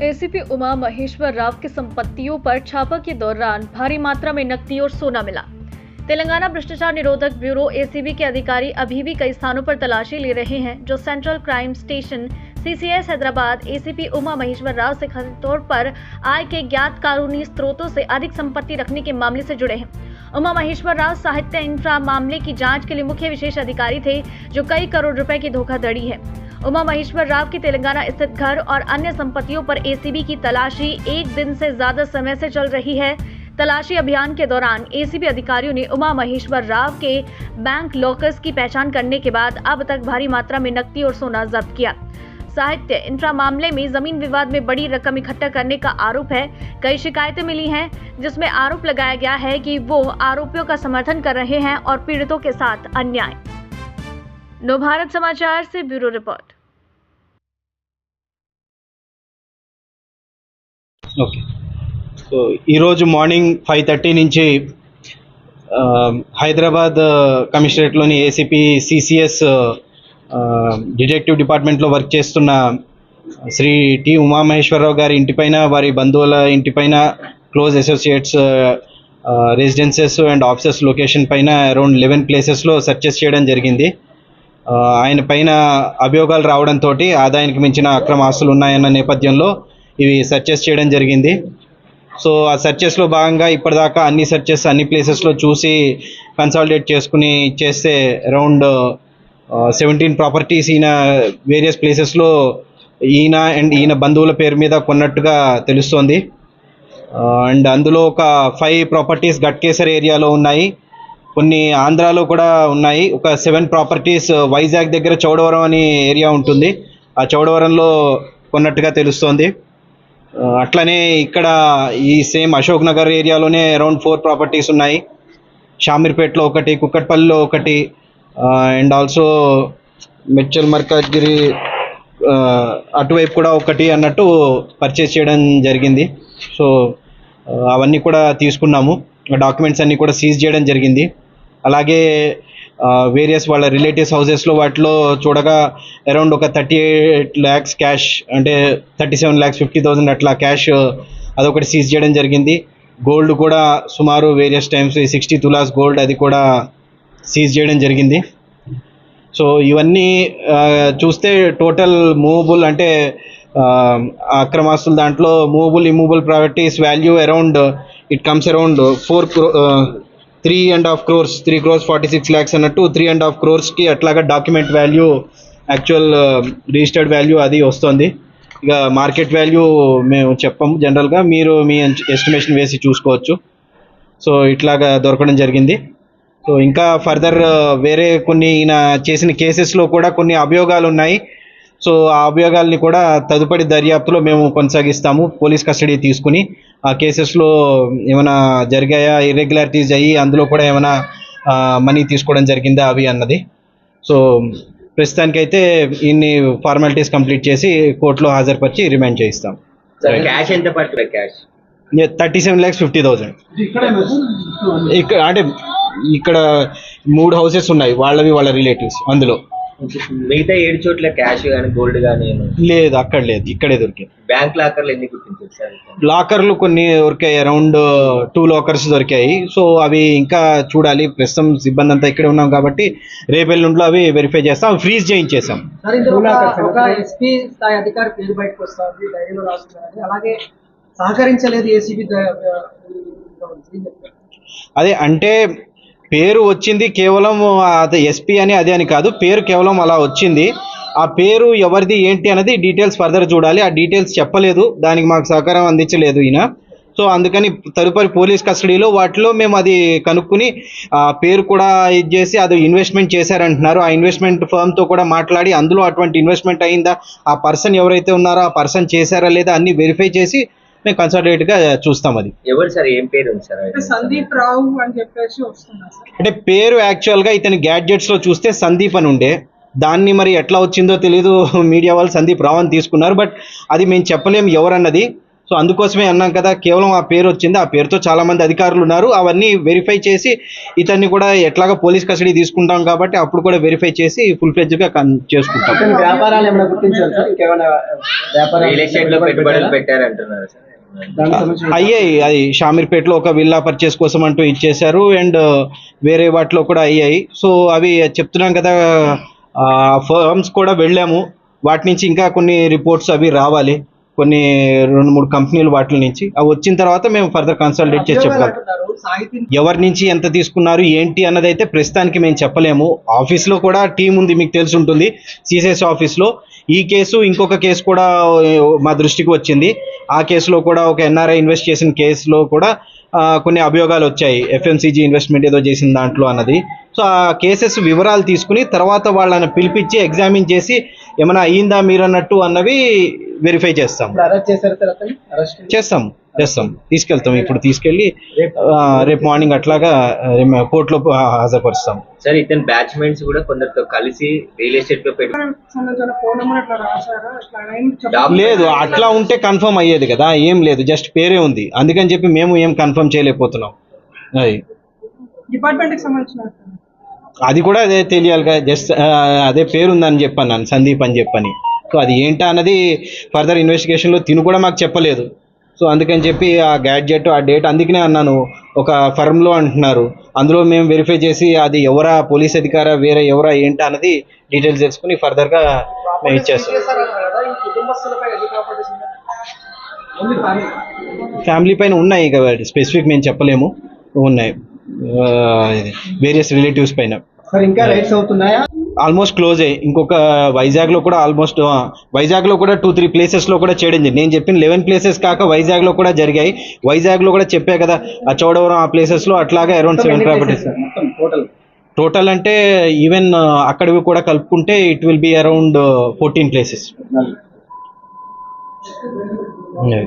ACP Uma Maheshwar Rao की संपत्तियों पर छापा के दौरान भारी मात्रा में नकदी और सोना मिला। तेलंगाना भ्रष्टाचार निरोधक ब्यूरो एसीबी के अधिकारी अभी भी कई स्थानों पर तलाशी ले रहे हैं, जो central crime station CCS Hyderabad ACP Uma Maheshwar Rao से कथित तौर पर आय के ज्ञात कानूनी स्रोतों से अधिक संपत्ति रखने के मामले से जुड़े हैं। उमा महेश्वर राव साहित्य इंफ्रा मामले की जांच के लिए मुख्य विशेष अधिकारी थे, जो कई करोड़ रुपए की धोखाधड़ी है। उमा महेश्वर राव की तेलंगाना स्थित घर और अन्य संपत्तियों पर एसीबी की तलाशी एक दिन से ज्यादा समय से चल रही है। तलाशी अभियान के दौरान एसीबी अधिकारियों ने उमा महेश्वर राव के बैंक लॉकर्स की पहचान करने के बाद अब तक भारी मात्रा में नकदी और सोना जब्त किया। साहित्य इंफ्रा मामले में जमीन विवाद में बड़ी रकम इकट्ठा करने का आरोप है। कई शिकायतें मिली हैं, जिसमें आरोप लगाया गया है कि वो आरोपियों का समर्थन कर रहे हैं और पीड़ितों के साथ अन्याय। नवभारत समाचार से ब्यूरो रिपोर्ट। ఓకే సో ఈరోజు మార్నింగ్ 5:30 నుంచి హైదరాబాద్ కమిషనరేట్లోని ఏసీపీ సిసిఎస్ డిటెక్టివ్ డిపార్ట్మెంట్లో వర్క్ చేస్తున్న శ్రీ టి ఉమామహేశ్వరరావు గారి ఇంటిపైన, వారి బంధువుల ఇంటిపైన, close associates residences and offices location పైన అరౌండ్ 11 ప్లేసెస్లో సెర్చెస్ చేయడం జరిగింది. ఆయన పైన అభియోగాలు రావడంతో ఆదాయానికి మించిన అక్రమ ఆస్తులు ఉన్నాయన్న నేపథ్యంలో ఇవి సెర్చెస్ చేయడం జరిగింది. సో ఆ సెర్చెస్లో భాగంగా ఇప్పటిదాకా అన్ని సెర్చెస్ అన్ని ప్లేసెస్లో చూసి కన్సాలిడేట్ చేసుకుని చేస్తే అరౌండ్ 17 ప్రాపర్టీస్ ఈయన వేరియస్ ప్లేసెస్లో ఈయన అండ్ ఈయన బంధువుల పేరు మీద కొన్నట్టుగా తెలుస్తోంది. అండ్ అందులో ఒక 5 ప్రాపర్టీస్ గట్కేసర్ ఏరియాలో ఉన్నాయి, కొన్ని ఆంధ్రాలో కూడా ఉన్నాయి. ఒక 7 ప్రాపర్టీస్ వైజాగ్ దగ్గర చౌడవరం అని ఏరియా ఉంటుంది, ఆ చౌడవరంలో కొన్నట్టుగా తెలుస్తోంది. అట్లనే ఇక్కడ ఈ సేమ్ అశోక్ నగర్ ఏరియాలోనే అరౌండ్ 4 ప్రాపర్టీస్ ఉన్నాయి. షామీర్పేటలో ఒకటి, కుక్కట్పల్లిలో ఒకటి, అండ్ ఆల్సో మెడ్చల్ మర్కాజ్గిరి అటువైపు కూడా ఒకటి అన్నట్టు పర్చేస్ చేయడం జరిగింది. సో అవన్నీ కూడా తీసుకున్నాము, డాక్యుమెంట్స్ అన్నీ కూడా సీజ్ చేయడం జరిగింది. అలాగే వేరియస్ వాళ్ళ రిలేటివ్స్ హౌసెస్లో వాటిలో చూడగా అరౌండ్ ఒక 38 lakhs క్యాష్, అంటే 37,50,000 అట్లా క్యాష్ అదొకటి సీజ్ చేయడం జరిగింది. గోల్డ్ కూడా సుమారు వేరియస్ టైమ్స్ 60 తులాస్ గోల్డ్ అది కూడా సీజ్ చేయడం జరిగింది. సో ఇవన్నీ చూస్తే టోటల్ మూవబుల్ అంటే అక్రమాస్తుల దాంట్లో movable immovable properties value around it comes around 3.5 crores, 3 crores 46 lakhs అన్నట్టు 3.5 crores అట్లాగా document value, actual registered value అది వస్తుంది. ఇక మార్కెట్ వాల్యూ మేము చెప్పము, జనరల్గా మీరు మీ ఎస్టిమేషన్ వేసి చూసుకోవచ్చు. సో ఇట్లాగా దొరకడం జరిగింది. సో ఇంకా ఫర్దర్ వేరే కొన్ని ఈయన చేసిన కేసెస్లో కూడా కొన్ని అభియోగాలు ఉన్నాయి. సో ఆ అభియోగాల్ని కూడా తదుపరి దర్యాప్తులో మేము కొనసాగిస్తాము, పోలీస్ కస్టడీ తీసుకుని. ఆ కేసెస్లో ఏమైనా జరిగాయా, ఇర్రెగ్యులారిటీస్ అయ్యి అందులో కూడా ఏమైనా మనీ తీసుకోవడం జరిగిందా అవి అన్నది. సో ప్రస్తుతానికైతే ఇన్ని ఫార్మాలిటీస్ కంప్లీట్ చేసి కోర్టులో హాజరుపరిచి రిమాండ్ చేయిస్తాం. క్యాష్ ఎంత పడుతుంది? క్యాష్ 37,50,000. ఇక్కడ అంటే ఇక్కడ 3 houses ఉన్నాయి, వాళ్ళవి వాళ్ళ రిలేటివ్స్. అందులో మిగతా 7 చోట్ల క్యాష్ కానీ గోల్డ్ కానీ లేదు, అక్కడ లేదు, ఇక్కడే దొరికాయి. బ్యాంక్ లాకర్లు ఎన్ని గుర్తించారు సార్? లాకర్లు కొన్ని దొరికాయి, అరౌండ్ 2 లాకర్స్ దొరికాయి. సో అవి ఇంకా చూడాలి, ప్రస్తుతం సిబ్బంది అంతా ఇక్కడే ఉన్నాం కాబట్టి రేపెల్లుండిలో అవి వెరిఫై చేస్తాం, ఫ్రీజ్ చేయించేసాం. సహకరించలేదు ఏసీబీ. అదే అంటే పేరు వచ్చింది కేవలం అది ఎస్పీ అని అదే అని కాదు, పేరు కేవలం అలా వచ్చింది. ఆ పేరు ఎవరిది ఏంటి అనేది డీటెయిల్స్ ఫర్దర్ చూడాలి. ఆ డీటెయిల్స్ చెప్పలేదు, దానికి మాకు సహకారం అందించలేదు ఈయన. సో అందుకని తదుపరి పోలీస్ కస్టడీలో వాటిలో మేము అది కనుక్కుని ఆ పేరు కూడా ఇది చేసి అది ఇన్వెస్ట్మెంట్ చేశారంటున్నారు. ఆ ఇన్వెస్ట్మెంట్ ఫర్మ్తో కూడా మాట్లాడి అందులో అటువంటి ఇన్వెస్ట్మెంట్ అయిందా, ఆ పర్సన్ ఎవరైతే ఉన్నారో ఆ పర్సన్ చేశారా లేదా అన్ని వెరిఫై చేసి మేము కన్సల్టేట్ గా చూస్తాం. అది ఎవరు సార్, ఏం పేరు ఉంది సార్? సందీప్ రావు అని చెప్పేసి వస్తున్నా సార్. అంటే పేరు యాక్చువల్ గా ఇతని గ్యాడ్జెట్స్ లో చూస్తే సందీప్ అని ఉండే, దాన్ని మరి ఎట్లా వచ్చిందో తెలీదు, మీడియా వాళ్ళు సందీప్ రావు అని తీసుకున్నారు. బట్ అది మేము చెప్పలేము ఎవరన్నది. సో అందుకోసమే అన్నాం కదా, కేవలం ఆ పేరు వచ్చింది, ఆ పేరుతో చాలా మంది అధికారులు ఉన్నారు, అవన్నీ వెరిఫై చేసి ఇతన్ని కూడా ఎట్లాగా పోలీస్ కస్టడీ తీసుకుంటాం కాబట్టి అప్పుడు కూడా వెరిఫై చేసి ఫుల్ ఫ్లెడ్జ్గా చేసుకుంటాం. వ్యాపారాలు ఏమైనా గుర్తించారు సార్? ఇంకేమైనా రియల్ ఎస్టేట్ లో పెట్టుబడులు పెట్టారంటున్నారు సార్. అయ్యాయి, అది షామీర్పేటలో ఒక విల్లా పర్చేస్ కోసం అంటూ ఇచ్చేశారు, అండ్ వేరే వాటిలో కూడా అయ్యాయి. సో అవి చెప్తున్నాం కదా, ఫర్మ్స్ కూడా వెళ్ళాము, వాటి నుంచి ఇంకా కొన్ని రిపోర్ట్స్ అవి రావాలి, కొన్ని 2-3 కంపెనీలు వాటి నుంచి. అవి వచ్చిన తర్వాత మేము ఫర్దర్ కన్సల్టేట్ చేసి చెప్పగలం. ఎవరి నుంచి ఎంత తీసుకున్నారు ఏంటి అన్నది అయితే ప్రస్తుతానికి మేము చెప్పలేము. ఆఫీస్లో కూడా టీం ఉంది, మీకు తెలిసి ఉంటుంది, సిసిఎస్ ఆఫీస్లో. ఈ కేసు ఇంకొక కేసు కూడా మా దృష్టికి వచ్చింది. ఆ కేసులో కూడా ఒక ఎన్ఆర్ఐ ఇన్వెస్ట్ చేసిన కేసులో కూడా కొన్ని అభియోగాలు వచ్చాయి, ఎఫ్ఎంసీజీ ఇన్వెస్ట్మెంట్ ఏదో చేసిన దాంట్లో అన్నది. సో ఆ కేసెస్ వివరాలు తీసుకుని తర్వాత వాళ్ళని పిలిపించి ఎగ్జామిన్ చేసి ఏమైనా అయ్యిందా మీరు అన్నట్టు అన్నవి వెరిఫై చేస్తాం. అరెస్ట్ చేశారు సార్? అతను అరెస్ట్ చేస్తాం, తీసుకెళ్తాం. ఇప్పుడు తీసుకెళ్ళి రేపు మార్నింగ్ అట్లాగా కోర్టులో హాజరుపరుస్తాం. సార్ ఇతని బ్యాచ్మెంట్స్ కూడా కొందరితో కలిసి రియల్ ఎస్టేట్ లో సంబంధించిన ఫోన్ నెంబర్ అట్లా రాశారా? ఇట్లా ఏం చెప్ప- లేదు, అట్లా ఉంటే కన్ఫర్మ్ అయ్యేది కదా, ఏం లేదు, జస్ట్ పేరే ఉంది, అందుకని చెప్పి మేము ఏం కన్ఫర్మ్ చేయలేకపోతున్నాం. అది డిపార్ట్మెంట్ కి సంబంధించిన అది కూడా అదే తెలియాలి కదా, జస్ట్ అదే పేరు ఉందని చెప్పాను నేను, సందీప్ అని చెప్పని. సో అది ఏంటా అన్నది ఫర్దర్ ఇన్వెస్టిగేషన్లో తిను కూడా మాకు చెప్పలేదు. సో అందుకని చెప్పి ఆ గ్యాడ్జెట్, ఆ డేట్, అందుకనే అన్నాను ఒక ఫర్మ్లో అంటున్నారు, అందులో మేము వెరిఫై చేసి అది ఎవరా పోలీస్ అధికారా వేరే ఎవరా ఏంటా అన్నది డీటెయిల్స్ తెలుసుకుని ఫర్దర్గా మేము ఇచ్చేస్తాం. కుటుంబస్తులపై ఎన్ని ప్రాపర్టీస్ ఉన్నాయి? Only family. ఫ్యామిలీ పైన ఉన్నాయి కదా, స్పెసిఫిక్ మేము చెప్పలేము, ఉన్నాయి వేరియస్ రిలేటివ్స్ పైన. సార్ ఇంకా రైట్స్ అవుతున్నాయా? ఆల్మోస్ట్ క్లోజ్ అయ్యి ఇంకొక వైజాగ్లో కూడా వైజాగ్లో కూడా 2-3 ప్లేసెస్లో కూడా చేయడం జరిగింది. నేను చెప్పిన 11 ప్లేసెస్ కాక వైజాగ్లో కూడా జరిగాయి. వైజాగ్లో కూడా చెప్పా కదా, ఆ చౌడవరం ఆ ప్లేసెస్లో అట్లాగే అరౌండ్ 7 ప్రాపర్టీస్ టోటల్. అంటే ఈవెన్ అక్కడివి కూడా కలుపుకుంటే it will be around 14 places. Okay.